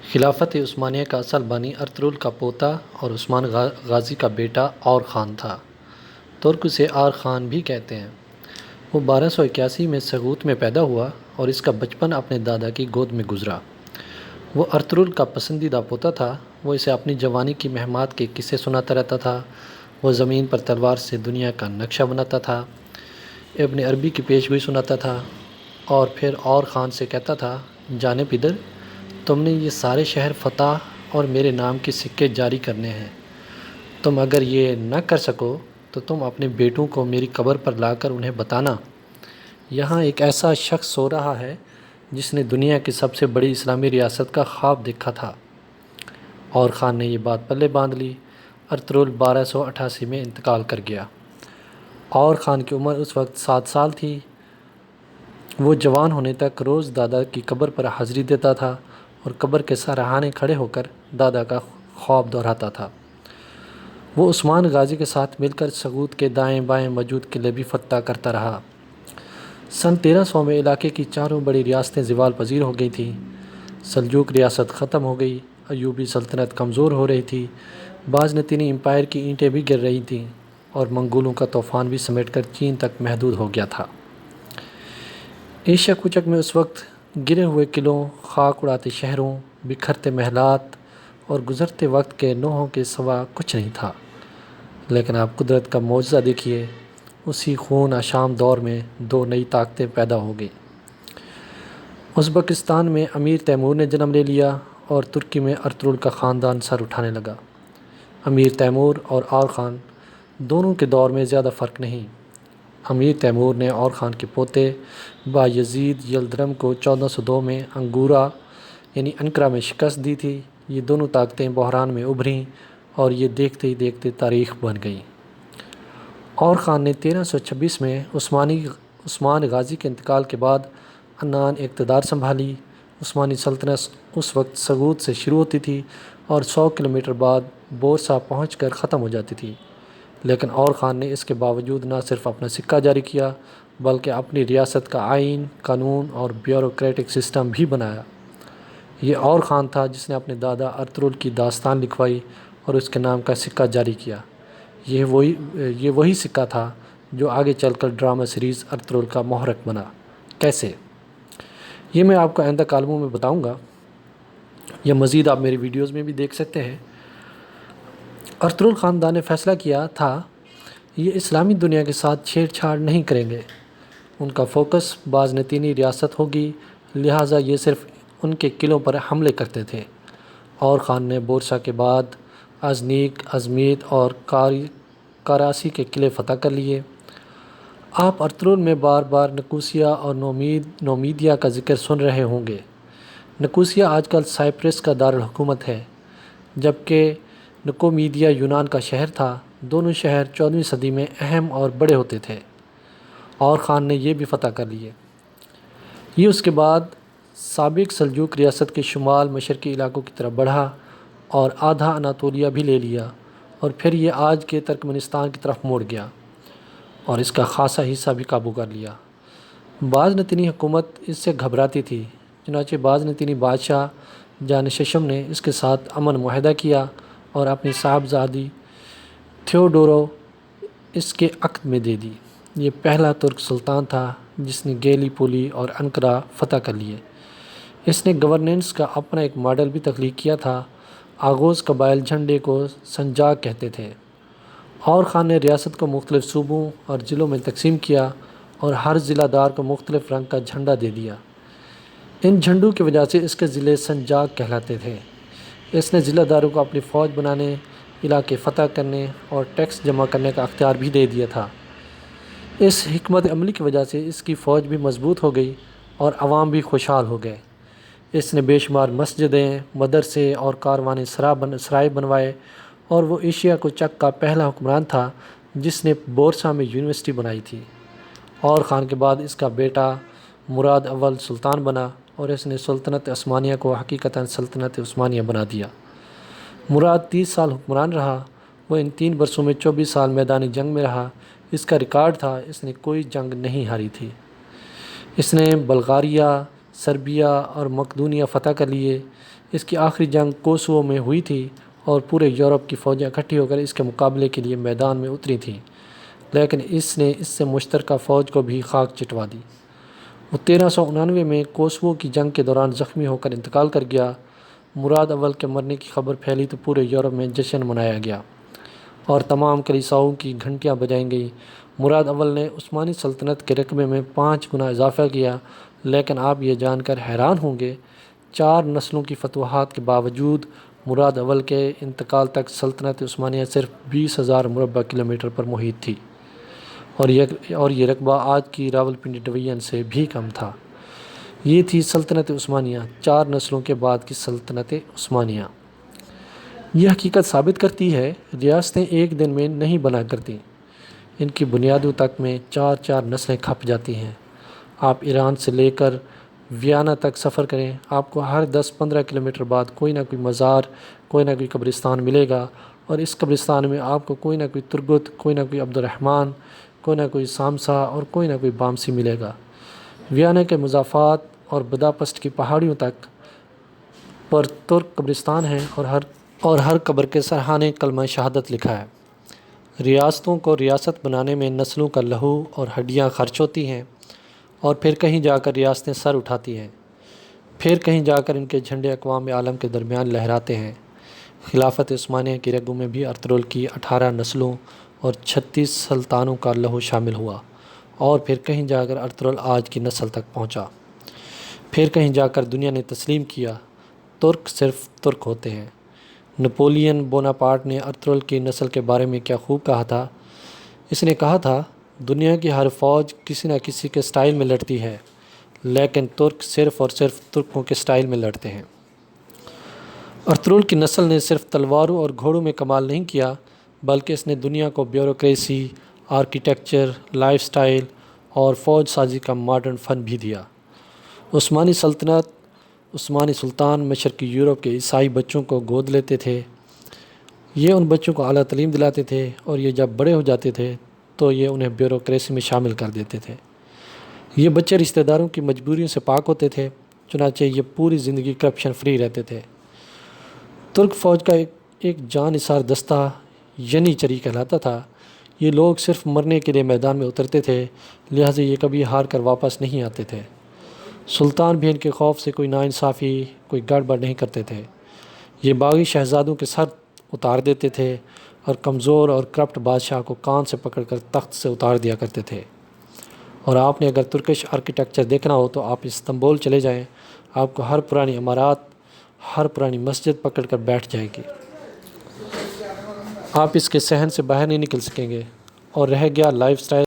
خلافت عثمانیہ کا اصل بانی ارطغرل کا پوتا اور عثمان غازی کا بیٹا اور خان تھا۔ ترک اسے آر خان بھی کہتے ہیں۔ وہ 1281 میں سغوت میں پیدا ہوا اور اس کا بچپن اپنے دادا کی گود میں گزرا۔ وہ ارطغرل کا پسندیدہ پوتا تھا۔ وہ اسے اپنی جوانی کی مہمات کے قصے سناتا رہتا تھا۔ وہ زمین پر تلوار سے دنیا کا نقشہ بناتا تھا، ابن عربی کی پیشگوئی سناتا تھا اور پھر اور خان سے کہتا تھا، جانب ادھر، تم نے یہ سارے شہر فتح اور میرے نام کے سکے جاری کرنے ہیں۔ تم اگر یہ نہ کر سکو تو تم اپنے بیٹوں کو میری قبر پر لا کر انہیں بتانا، یہاں ایک ایسا شخص سو رہا ہے جس نے دنیا کی سب سے بڑی اسلامی ریاست کا خواب دیکھا تھا۔ اور خان نے یہ بات پلے باندھ لی۔ ارطغرل 1288 میں انتقال کر گیا۔ اور خان کی عمر اس وقت 7 سال تھی۔ وہ جوان ہونے تک روز دادا کی قبر پر حاضری دیتا تھا اور قبر کے سراہانے کھڑے ہو کر دادا کا خواب دہراتا تھا۔ وہ عثمان غازی کے ساتھ مل کر سغوت کے دائیں بائیں موجود قلعے بھی فتح کرتا رہا۔ سن 1300 میں علاقے کی چاروں بڑی ریاستیں زوال پذیر ہو گئی تھیں۔ سلجوق ریاست ختم ہو گئی، ایوبی سلطنت کمزور ہو رہی تھی، بازنطینی امپائر کی اینٹیں بھی گر رہی تھیں اور منگولوں کا طوفان بھی سمیٹ کر چین تک محدود ہو گیا تھا۔ ایشیا کوچک میں اس وقت گرے ہوئے قلعوں، خاک اڑاتے شہروں، بکھرتے محلات اور گزرتے وقت کے نوحوں کے سوا کچھ نہیں تھا۔ لیکن آپ قدرت کا معجزہ دیکھیے، اسی خون آشام دور میں 2 نئی طاقتیں پیدا ہو گئیں۔ ازبکستان میں امیر تیمور نے جنم لے لیا اور ترکی میں ارطغرل کا خاندان سر اٹھانے لگا۔ امیر تیمور اور اور خان دونوں کے دور میں زیادہ فرق نہیں۔ امیر تیمور نے اور خان کے پوتے بایزید یلدرم کو 1402 میں انگورا یعنی انقرہ میں شکست دی تھی۔ یہ دونوں طاقتیں بحران میں ابھریں اور یہ دیکھتے ہی دیکھتے تاریخ بن گئیں۔ اور خان نے 1326 میں عثمان غازی کے انتقال کے بعد عنان اقتدار سنبھالی۔ عثمانی سلطنت اس وقت سغوت سے شروع ہوتی تھی اور 100 کلومیٹر بعد بورسا پہنچ کر ختم ہو جاتی تھی۔ لیکن اور خان نے اس کے باوجود نہ صرف اپنا سکہ جاری کیا بلکہ اپنی ریاست کا آئین، قانون اور بیوروکریٹک سسٹم بھی بنایا۔ یہ اور خان تھا جس نے اپنے دادا ارطغرل کی داستان لکھوائی اور اس کے نام کا سکہ جاری کیا۔ یہ وہی سکہ تھا جو آگے چل کر ڈرامہ سیریز ارطغرل کا محرک بنا۔ کیسے؟ یہ میں آپ کو آئندہ کالموں میں بتاؤں گا، یا مزید آپ میری ویڈیوز میں بھی دیکھ سکتے ہیں۔ ارطغرل خاندان نے فیصلہ کیا تھا یہ اسلامی دنیا کے ساتھ چھیڑ چھاڑ نہیں کریں گے۔ ان کا فوکس بازنطینی ریاست ہوگی، لہٰذا یہ صرف ان کے قلعوں پر حملے کرتے تھے۔ اور خان نے بورسا کے بعد ازنیک، ازمیت اور کاراسی کے قلعے فتح کر لیے۔ آپ ارطغرل میں بار بار نکوسیا اور نومیدیا کا ذکر سن رہے ہوں گے۔ نکوسیا آج کل سائپرس کا دارالحکومت ہے، جبکہ نکومیدیا یونان کا شہر تھا۔ دونوں شہر 14ویں صدی میں اہم اور بڑے ہوتے تھے۔ اور خان نے یہ بھی فتح کر لیے۔ یہ اس کے بعد سابق سلجوق ریاست کے شمال مشرقی علاقوں کی طرف بڑھا اور آدھا اناطولیہ بھی لے لیا اور پھر یہ آج کے ترکمنستان کی طرف موڑ گیا اور اس کا خاصا حصہ بھی قابو کر لیا۔ بازنطینی حکومت اس سے گھبراتی تھی، چنانچہ بازنطینی بادشاہ جانششم نے اس کے ساتھ امن معاہدہ کیا اور اپنی صاحبزادی تھیوڈورو اس کے عقد میں دے دی۔ یہ پہلا ترک سلطان تھا جس نے گیلی پولی اور انقرہ فتح کر لیے۔ اس نے گورننس کا اپنا ایک ماڈل بھی تخلیق کیا تھا۔ آغوز قبائل جھنڈے کو سنجاق کہتے تھے۔ اور خان نے ریاست کو مختلف صوبوں اور ضلعوں میں تقسیم کیا اور ہر ضلع دار کو مختلف رنگ کا جھنڈا دے دیا۔ ان جھنڈوں کی وجہ سے اس کے ضلع سنجاق کہلاتے تھے۔ اس نے ضلع داروں کو اپنی فوج بنانے، علاقے فتح کرنے اور ٹیکس جمع کرنے کا اختیار بھی دے دیا تھا۔ اس حکمت عملی کی وجہ سے اس کی فوج بھی مضبوط ہو گئی اور عوام بھی خوشحال ہو گئے۔ اس نے بے شمار مسجدیں، مدرسے اور کارخانے سرائے بنوائے اور وہ ایشیا کوچک کا پہلا حکمران تھا جس نے بورسا میں یونیورسٹی بنائی تھی۔ اور خان کے بعد اس کا بیٹا مراد اول سلطان بنا اور اس نے سلطنت عثمانیہ کو حقیقتاً سلطنت عثمانیہ بنا دیا۔ مراد 30 سال حکمران رہا۔ وہ ان 3 برسوں میں 24 سال میدانی جنگ میں رہا۔ اس کا ریکارڈ تھا اس نے کوئی جنگ نہیں ہاری تھی۔ اس نے بلغاریہ، سربیا اور مقدونیہ فتح کر لیے۔ اس کی آخری جنگ کوسوو میں ہوئی تھی اور پورے یورپ کی فوجیں اکٹھی ہو کر اس کے مقابلے کے لیے میدان میں اتری تھیں، لیکن اس نے اس سے مشترکہ فوج کو بھی خاک چٹوا دی۔ وہ 1399 میں کوسوو کی جنگ کے دوران زخمی ہو کر انتقال کر گیا۔ مراد اول کے مرنے کی خبر پھیلی تو پورے یورپ میں جشن منایا گیا اور تمام کلیساؤں کی گھنٹیاں بجائیں گئیں۔ مراد اول نے عثمانی سلطنت کے رقبے میں 5 گنا اضافہ کیا، لیکن آپ یہ جان کر حیران ہوں گے 4 نسلوں کی فتوحات کے باوجود مراد اول کے انتقال تک سلطنت عثمانیہ صرف 20,000 مربع کلومیٹر پر محیط تھی، اور یہ رقبہ آج کی راولپنڈی ڈویژن سے بھی کم تھا۔ یہ تھی سلطنت عثمانیہ، 4 نسلوں کے بعد کی سلطنت عثمانیہ۔ یہ حقیقت ثابت کرتی ہے ریاستیں ایک دن میں نہیں بنا کرتی، ان کی بنیادوں تک میں 4 نسلیں کھپ جاتی ہیں۔ آپ ایران سے لے کر ویانا تک سفر کریں، آپ کو ہر 10-15 کلومیٹر بعد کوئی نہ کوئی مزار، کوئی نہ کوئی قبرستان ملے گا، اور اس قبرستان میں آپ کو کوئی نہ کوئی ترگت، کوئی نہ کوئی عبد الرحمن، کوئی نہ کوئی سامسا اور کوئی نہ کوئی بامسی ملے گا۔ ویانا کے مضافات اور بداپسٹ کی پہاڑیوں تک پر ترک قبرستان ہیں، اور ہر قبر کے سرحانے کلمہ شہادت لکھا ہے۔ ریاستوں کو ریاست بنانے میں نسلوں کا لہو اور ہڈیاں خرچ ہوتی ہیں، اور پھر کہیں جا کر ریاستیں سر اٹھاتی ہیں، پھر کہیں جا کر ان کے جھنڈے اقوام عالم کے درمیان لہراتے ہیں۔ خلافت عثمانیہ کی رگوں میں بھی ارطغرل کی 18 نسلوں اور 36 سلطانوں کا لہو شامل ہوا، اور پھر کہیں جا کر ارطغرل آج کی نسل تک پہنچا۔ پھر کہیں جا کر دنیا نے تسلیم کیا ترک صرف ترک ہوتے ہیں۔ نپولین بوناپارٹ نے ارطغرل کی نسل کے بارے میں کیا خوب کہا تھا۔ اس نے کہا تھا، دنیا کی ہر فوج کسی نہ کسی کے سٹائل میں لڑتی ہے، لیکن ترک صرف اور صرف ترکوں کے سٹائل میں لڑتے ہیں۔ ارطغرل کی نسل نے صرف تلواروں اور گھوڑوں میں کمال نہیں کیا، بلکہ اس نے دنیا کو بیوروکریسی، آرکیٹیکچر، لائف سٹائل اور فوج سازی کا ماڈرن فن بھی دیا۔ عثمانی سلطان مشرقی یورپ کے عیسائی بچوں کو گود لیتے تھے۔ یہ ان بچوں کو اعلیٰ تعلیم دلاتے تھے، اور یہ جب بڑے ہو جاتے تھے تو یہ انہیں بیوروکریسی میں شامل کر دیتے تھے۔ یہ بچے رشتہ داروں کی مجبوریوں سے پاک ہوتے تھے، چنانچہ یہ پوری زندگی کرپشن فری رہتے تھے۔ ترک فوج کا ایک جان نثار دستہ ینیچری کہلاتا تھا۔ یہ لوگ صرف مرنے کے لیے میدان میں اترتے تھے، لہٰذا یہ کبھی ہار کر واپس نہیں آتے تھے۔ سلطان بھی ان کے خوف سے کوئی ناانصافی، کوئی گڑبڑ نہیں کرتے تھے۔ یہ باغی شہزادوں کے سر اتار دیتے تھے، اور کمزور اور کرپٹ بادشاہ کو کان سے پکڑ کر تخت سے اتار دیا کرتے تھے۔ اور آپ نے اگر ترکش آرکیٹیکچر دیکھنا ہو تو آپ استنبول چلے جائیں، آپ کو ہر پرانی عمارات، ہر پرانی مسجد پکڑ کر بیٹھ جائے گی۔ آپ اس کے صحن سے باہر نہیں نکل سکیں گے۔ اور رہ گیا لائف سٹائل